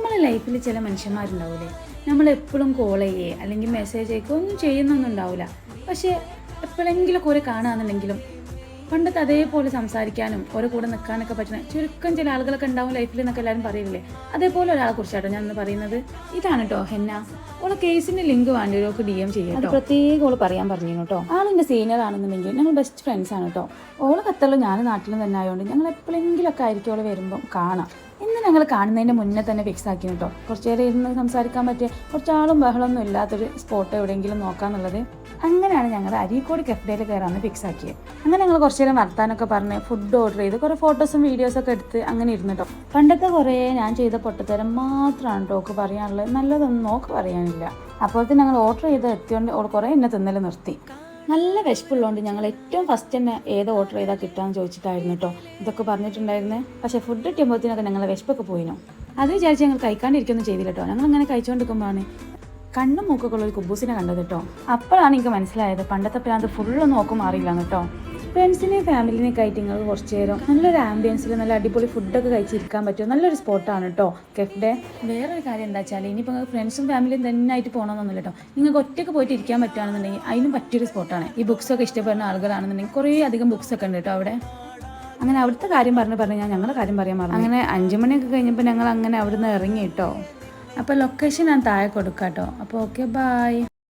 നമ്മളെ ലൈഫിൽ ചില മനുഷ്യന്മാരുണ്ടാവില്ലേ, നമ്മളെപ്പോഴും കോൾ ചെയ്യേ അല്ലെങ്കിൽ മെസ്സേജ് അയക്കുക ഒന്നും ചെയ്യുന്നൊന്നും ഉണ്ടാവില്ല. പക്ഷേ എപ്പോഴെങ്കിലും കുറെ കാണുകയാണെന്നുണ്ടെങ്കിലും പണ്ടത്തെ അതേപോലെ സംസാരിക്കാനും ഓരോ കൂടെ നിൽക്കാനൊക്കെ പറ്റുന്ന ചുരുക്കം ചില ആളുകളൊക്കെ ഉണ്ടാവും ലൈഫിൽ എന്നൊക്കെ എല്ലാവരും പറയില്ലേ, അതേപോലെ ഒരാളെ കുറിച്ചാട്ടോ ഞാൻ ഇന്ന് പറയുന്നത്. ഇതാണ് കേട്ടോ ഹെന്ന. ഓളെ കേസിൻ്റെ ലിങ്ക് വേണ്ടിയവർക്ക് DM ചെയ്യാം. അത് പ്രത്യേകം ഓള് പറയാൻ പറഞ്ഞു കേട്ടോ. ആളിൻ്റെ സീനിയർ ആണെന്നുണ്ടെങ്കിൽ ഞങ്ങൾ ബെസ്റ്റ് ഫ്രണ്ട്സ് ആണ് കേട്ടോ. ഓളെ ഖത്തറിലും ഞാൻ നാട്ടിലും തന്നെ ആയതുകൊണ്ട് ഞങ്ങൾ എപ്പോഴെങ്കിലുമൊക്കെ ആയിരിക്കും ഓളെ വരുമ്പം കാണാം. ഇന്ന് ഞങ്ങൾ കാണുന്നതിൻ്റെ മുന്നേ തന്നെ ഫിക്സ് ആക്കി കേട്ടോ, കുറച്ച് നേരം ഇരുന്ന് സംസാരിക്കാൻ പറ്റിയ കുറച്ചാളും ബഹളമൊന്നും ഇല്ലാത്തൊരു സ്പോട്ട് എവിടെയെങ്കിലും നോക്കാന്നുള്ളത്. അങ്ങനെയാണ് ഞങ്ങൾ അരീക്കോട് കഫേയിൽ കയറാമെന്ന് ഫിക്സ് ആക്കിയത്. അങ്ങനെ ഞങ്ങൾ കുറച്ച് നേരം വർത്താനൊക്കെ പറഞ്ഞ് ഫുഡ് ഓർഡർ ചെയ്ത് കുറേ ഫോട്ടോസും വീഡിയോസൊക്കെ എടുത്ത് അങ്ങനെ ഇരുന്നു കേട്ടോ. പണ്ടത്തെ കുറേ ഞാൻ ചെയ്ത പൊട്ടത്തരം മാത്രമാണ് ടോക്ക് പറയാനുള്ളത്, നല്ലതൊന്നും നോക്ക് പറയാനില്ല. അപ്പോഴത്തെ ഞങ്ങൾ ഓർഡർ ചെയ്ത് എത്തിയോണ്ട് ഓൾ കുറേ എന്നെ തിന്നൽ നിർത്തി. നല്ല വിശപ്പുള്ളതുകൊണ്ട് ഞങ്ങൾ ഏറ്റവും ഫസ്റ്റ് തന്നെ ഏത് ഓർഡർ ചെയ്താൽ കിട്ടാമെന്ന് ചോദിച്ചിട്ടായിരുന്നു കേട്ടോ ഇതൊക്കെ പറഞ്ഞിട്ടുണ്ടായിരുന്നത്. പക്ഷേ ഫുഡ് കിട്ടിയപ്പോഴത്തേനൊക്കെ ഞങ്ങളെ വിശപ്പൊക്കെ പോയിനോ. അത് വിചാരിച്ച് ഞങ്ങൾ കഴിക്കാണ്ടിരിക്കൊന്നും ചെയ്തില്ല കേട്ടോ. ഞങ്ങളിങ്ങനെ കഴിച്ചുകൊണ്ടിരിക്കുമ്പോഴാണ് കണ്ണും മൂക്കൊക്കെ ഉള്ള ഒരു കുബൂസിനെ കണ്ടത് കേട്ടോ. അപ്പോഴാണ് എനിക്ക് മനസ്സിലായത് പണ്ടത്തെ പ്രാന്ത് ഫുള്ളൊന്നും നോക്കും മാറിയില്ലാന്ന് കേട്ടോ. ഫ്രണ്ട്സിനെയും ഫാമിലിനെയൊക്കെ ആയിട്ട് നിങ്ങൾ കുറച്ച് നേരം നല്ലൊരു ആംബിയൻസിൽ നല്ല അടിപൊളി ഫുഡൊക്കെ കഴിച്ചിരിക്കാൻ പറ്റും നല്ലൊരു സ്പോട്ടാണ് കേട്ടോ കെഫ്ഡേ. വേറൊരു കാര്യം എന്താ വെച്ചാൽ ഇനിയിപ്പോൾ ഫ്രണ്ട്സും ഫാമിലിയും തന്നെ ആയിട്ട് പോകണമെന്നൊന്നുമില്ല കേട്ടോ. നിങ്ങൾക്ക് ഒറ്റയ്ക്ക് പോയിട്ട് ഇരിക്കാൻ പറ്റുകയാണെന്നുണ്ടെങ്കിൽ അതിനും പറ്റിയൊരു സ്പോട്ടാണ്. ഈ ബുക്സൊക്കെ ഇഷ്ടപ്പെടുന്ന ആളുകളാണെന്നുണ്ടെങ്കിൽ കുറേ അധികം ബുക്സൊക്കെ ഉണ്ട് കേട്ടോ അവിടെ. അങ്ങനെ അവിടുത്തെ കാര്യം പറഞ്ഞ് ഞാൻ ഞങ്ങളുടെ കാര്യം പറയാൻ പറഞ്ഞു. അങ്ങനെ 5 മണിയൊക്കെ കഴിഞ്ഞപ്പോൾ ഞങ്ങൾ അങ്ങനെ അവിടുന്ന് ഇറങ്ങി കേട്ടോ. അപ്പോൾ ലൊക്കേഷൻ ഞാൻ താഴെ കൊടുക്കാം കേട്ടോ. അപ്പോൾ ഓക്കെ, ബൈ.